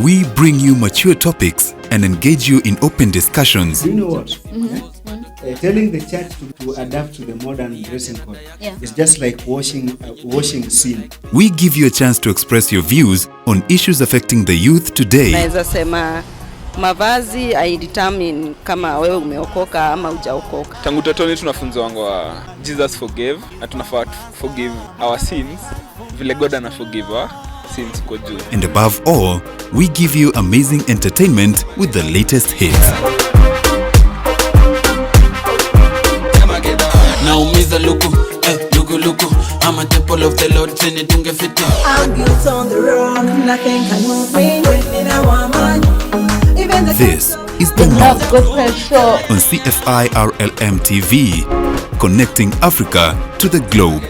We bring you mature topics and engage you in open discussions. Do you know what? Telling the church to adapt to the modern dressing code is just like washing sin. We give you a chance to express your views on issues affecting the youth today. Naweza sema mavazi haidetermine kama wewe umeokoka ama hujaokoka. Tangu totoni tunafunzwa wa Jesus forgave na tunafaa forgive our sins vile God ana forgive our sins kwa juu. And above all, we give you amazing entertainment with the latest hits. Naumiza luku, luku, I'm a temple of the Lord, tene tunge fiti. I'm built on the rock, nothing can move me, when I want man. This is the North on CFI-RLM TV, connecting Africa to the globe.